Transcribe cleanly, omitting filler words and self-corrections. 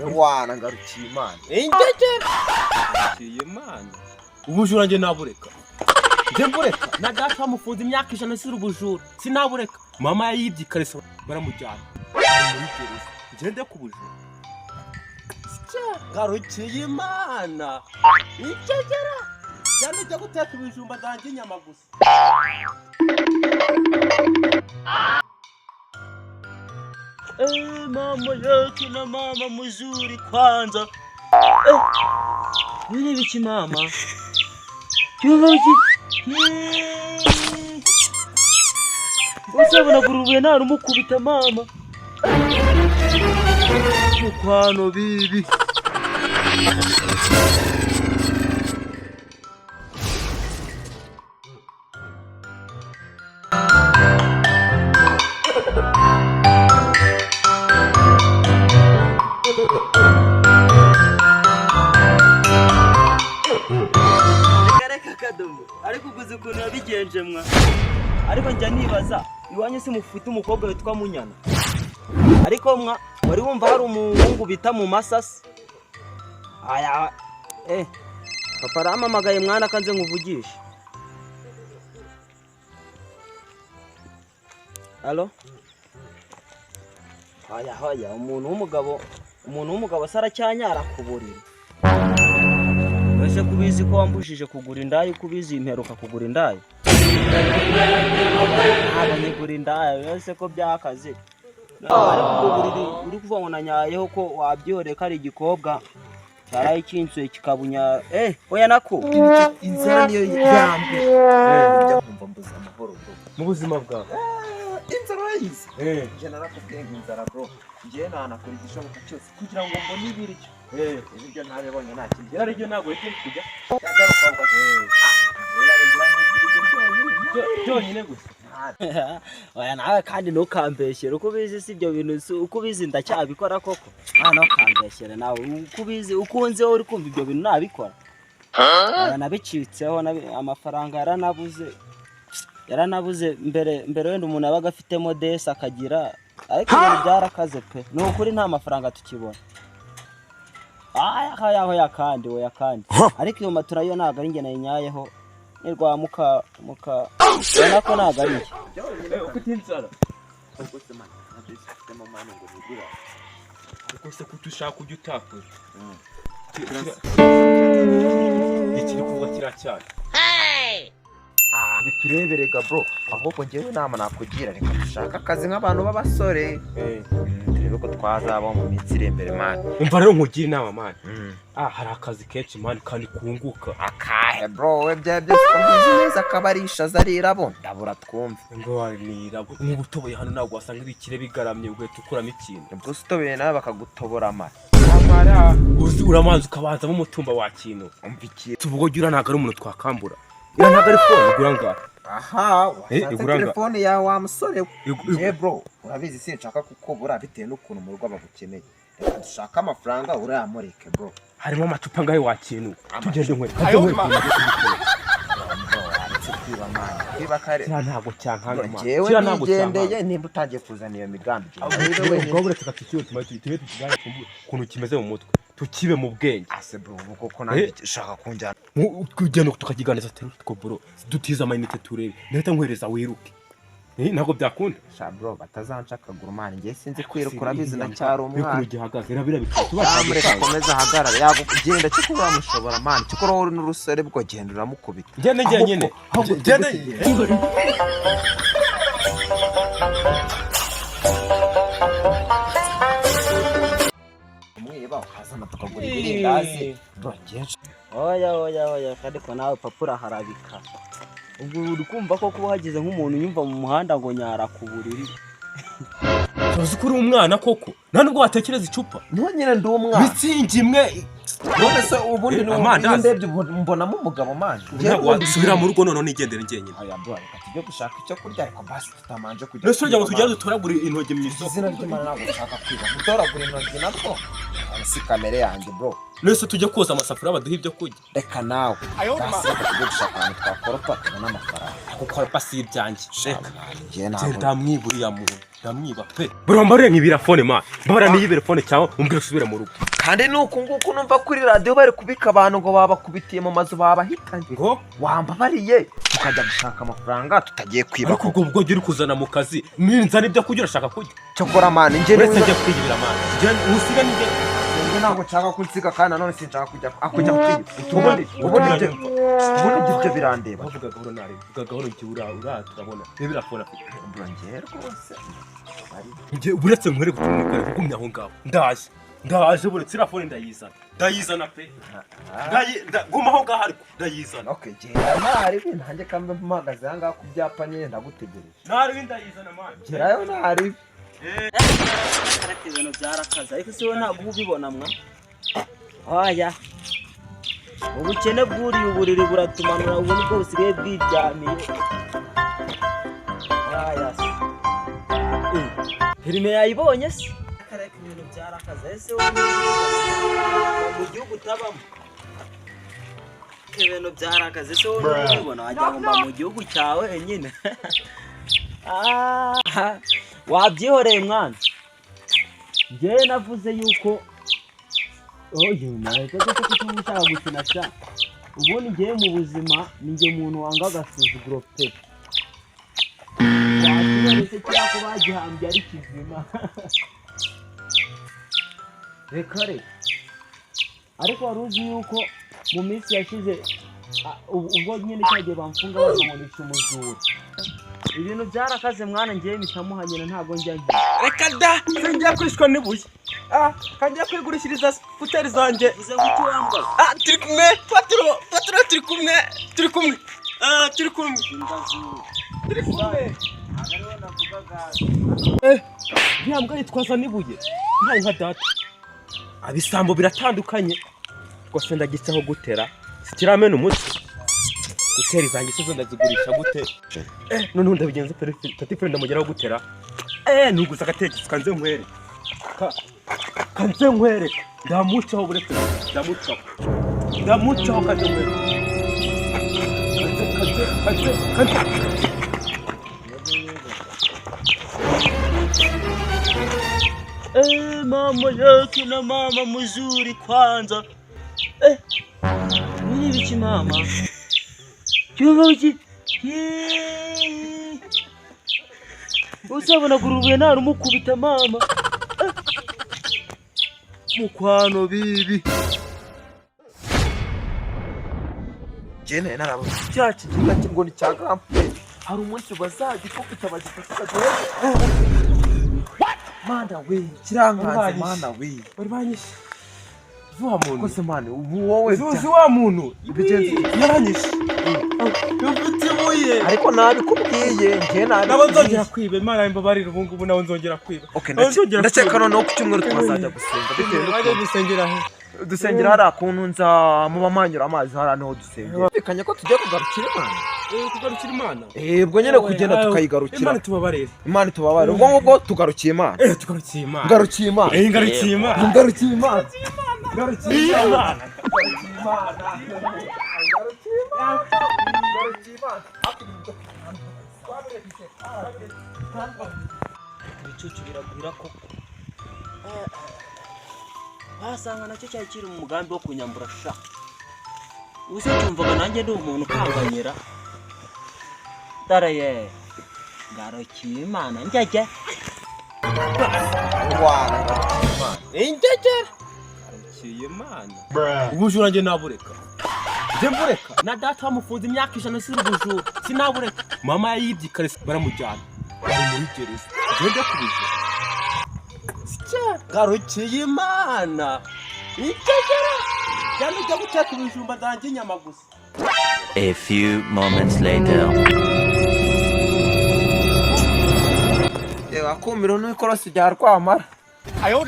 Ewana ngarukiye Imana. Ngarukiye Imana. Ubujura nje nabureka. Nje mbureka na data bamufunze imyaka 100 siri ubujura. Sinabureka. Mama yayibye ikariso baramujyana. Nje nde kubujura. Ngarukiye Imana. Icegera. Cyane cyo guteka ibijumba zanjye inyama gusa. Mama yetu na mama mzuri kwanza. Nini biki mama? Kiyoboki. Usabona gurubuye nta rumukubita mama. Mukwano bibi. Ariko uguze ukuntu yabigenje mwa. Ariko njya nibaza iwanyu se mufite umukobwa witwa Munyana. Ariko mwa wari wumva hari umuhungu bita mu Masasi. Aya papa ramamagaye mwana kanze nkuvugisha. Allo? Haya umuntu w'umugabo saracyanyara kuburira. Wese kubizi ko wambujije kugura indayi kubizi imperuka kugura indayi. Abanyegura indayi wese ko byakaze. Uri kuvuga ngo nanyayeho ko wabyoreka ari igikobwa cyaraye kinsuye kikabunya oya nako Inzara niyo yambe. Bijya kumva mbuza amahoro bro. Mu buzima bwawe. Inzara yize. Nje narakubwenge inzara bro. Nje nanakora igishoboka cyose kugira ngo mbone ibiryo. Ibyo ntabibonye nta kintu. Yari ryo nago yite kujya. Y'abakobwa. Byonyine gusa. Oya nawe kandi ntukambeshyere uko ubizi si ibyo bintu uko ubizi ndacyabikora koko. Ntukambeshyere nawe uko ubizi ukunze uri kumva ibyo bintu nabikora. Nabicitseho amafaranga yaranabuze mbere wenda umuntu abaga afite modese akagira ariko ibintu byarakaze pe. Ni ukuri nta mafaranga tukibona. Oya kandi. Ariko iyo matura yo ntago ari nge nayinyayeho. Nirwa muka nako ntago ari nge. Ufite inzara. Ubwo se man, nabifite mu mano ngo bigura. Ariko se kutushaka kujya utakura. Ikiri kuva kiracyane. Bitureberega bro. Ahubwo ngewe nama nakugira reka dushaka akazi nk'abantu b'abasore. Turebe ko twazaba mu minsi iri imbere man. Umva rero nkugira inama man. Hari akazi kenshi man kandi kunguka. Akahe bro we byose kumbizi neza akabarisha zarirabo ndabura twumve. Ngo warirabo. Nk'ubutoboye hano nagwa wasanga ibikire bigaramye ugwe tukuramo ikintu. Ubwo sitobeye nawe bakagutobora amara. Amara uzi uramanza ukabanza mu mutumba wa kintu. Umvikire. Tuvugo gira ntago ari umuntu twakambura. Ira ntago ari phone igura ngara. Aha, telefone ya wa musore. Bro, urabizi sinshaka kukubura bitewe n'ukuntu mu rugo bagukeneye. Reka dushaka amafaranga urayamureke bro. Harimo amacupa ngaye wa kintu. Tugende nkwe. Kwiba kare. Ntago cyankanga man. Jewe nigendeye nimba utangiye kuzana iyo migambi. Ubwo bure tukatikiwe tumaye tugane kuntu kimeze mu mutwe. Tukibe mu bwenge. Ase bro koko nanjye shaka kunjana. Kujyana tukagiganiza two bro. Dutiza amayinite turebe. Ndahita nkwereza wiruke. Ntago byakunda. Sha bro batazanshaka gurumani ngiye sinzi kwiruka urabizi na cyaro umwana. Bikuru gihagaze rabira bitubaka. Amureka komeza hagarara yagugenda cyo kuba mushobora man. Cyo kora uri n'urusore bwo genda uramukubita. Ngende nyene. Ngende. Mwiba ukazana tukagura ibirindazi. Bro ngenshi. Oya kandi ko nawe papura harabika. Ubwo uri kumva ko kuba hagize nk'umuntu yumva mu muhanda ngo nyara ku buriri. Tuzi kuri umwana koko. Nta nubwo watekereza icupa. Niho nyine ndi umwana. Bitsingi imwe. None se ubundi ndebye mbonamo umugabo man. Ntabwo wasubira mu rugo none nigendere ngenyine. Aya bro reka tujye gushaka icyo kurya ariko basi tutamanje kujya. Nese urya ngo tujya dutoragura intoge mu isoko. Izina ry'Imana ntabwo ushaka kwiga. Gutoragura intoge nako. si kamere yanjye bro. Nese tujye koza amasafuriya baduha ibyo kurya. Reka nawe basi tujye gushaka ahantu twakoropa tubona amafaranga. Gukoropa si ibyanjye. Reka njye ntabwo ndamwiburiya muntu ndamwiba pe. Bro mbare nkibira phone man. Mbara niyibere phone cyawe umbwire usubire mu rugo. kandi nuko nguko numva kuri radio bari kubika abantu ngo babakubitiye mu mazu babahitanye. Ngo wambabariye tukajya gushaka amafaranga tutagiye kwiba. Ariko ubwo uri kuzana mu kazi ninzana ibyo kurya urashaka kurya. Cyokora man njye wese njye kwigibira man. Njye usiga njye ntabwo nshaka kunsiga kandi nanone sinshaka kujya kwiba. Ubundi ibyo birandeba. Bavuga gahoro nari. Bavuga gahoro njye turabona. Bibira phone afite. Njye rwose njye uretse mwere gutumika kugumya aho ngaho. Ndaje buretse ira phone ndayizana pe. Guma aho ngaho ariko ndayizana. Okay genda ntari ntange kambe mpagaze hanga ku byapa nyine ndagutegereje. Ntari ndayizana man. Gerayo ntari. Ariko ibintu byarakaza ariko siwe ntabwo ubibona mwa. Oya. Ubukene bwuriye uburiri buratumanura ubu nibwo busigaye bwiryamiye. Oya. Herime yayibonye se? Ariko ibintu byarakaza ese wowe mu gihugu utabamo. Ibintu byarakaza ese wowe ubibona wajya mu gihugu cyawe nyine. Wabyihoreye mwana. Njye navuze yuko oye naje kushaka gukina sha. Ubundi ngiye mu buzima ninjye muntu wanga agasuzuguro pe. Wabyihoreye cyako bagihambye ari kizima. Rekare. Ariko waruzi yuko mu minsi yashize ubwo nyine cyagiye bamfunga bamunisha umuzuru. Ibintu byarakaze mwana ngiye mitamuhanyina ntago njya ngi. Reka da sinjya kwishwa nibuye. Kanjya kwigurishiriza futeri zanjye. Uze guti wamba. Turi kumwe patro turi kumwe. Turi kumwe. Turi kumwe. Agariwe navugaga. Yambwa yitwaza nibuye. Ntaye nka data. Abisambo biratandukanye. Gose ndagicaho gutera. Sikiramena umutwe. Gutera izanjye se ndazigurisha gute? None ndabigenze petit frère ndamugeraho gutera. Nuguza agatekisi kanze nkwere. Kanze nkwere. Ndamucaho buretse. Ndamucaho kanze nkwere. Mama yetu na mama mzuri kwanza. Nini bichi mama? Cyubuki. Usabona gurubuye nari umukubita mama. Mukwano bibi. Jene narabo cyaci gitaki ngo ni cyagampe. Hari umunsi bazagikubita bagifata. Mana we kiranganze mana we. Bari banyishe. Zuwa muntu. Kose mane ubu wowe zuwa muntu. Ibigenzi yaranyishe. Yumvitibuye. Ariko nabikubwiye nge nabi. Nabo nzongera kwiba Imana imbabarira ubu ngubu nawe nzongera kwiba. Okay ndaceka noneho ku cyumweru twazajya gusenga bitewe n'uko dusengera he. Dusengera hari akuntu nza mu bamanyura amazi hari aho dusengera. Bikanye ko tujya kugarukira Imana. Tugarukira Imana. Ubwo nyene kugenda tukayigarukira. Imana tubabarire. Imana tubabarire. Ubwo ngubwo tugarukiye Imana. Tugarukiye Imana. Ngarukiye Imana. Ngarukiye Imana. Ngarukiye Imana. Ngarukiye Imana. Bicucu biragwira ko. Wasanga nacyo cyari kiri mu mugambi wo kunyambura sha. Uze cyumvaga nanjye ndi umuntu kanganyira. Daraye. Ngarukiye Imana njyaje. Wana. Njyaje. Ngarukiye Imana. Ubujura nge nabureka. Nge mbureka. Na data wamufunze imyaka 100 siri ubujura. Sinabureka. Mama yayibye karese baramujyana. Bari muri gereza. Ngende kubijura. Ngarukiye Imana. Njyagera. Cyane ujya guteka ibijumba zanjye inyama gusa. A few moments later. Akumiro n'ikorosi rya rwamara. Ayo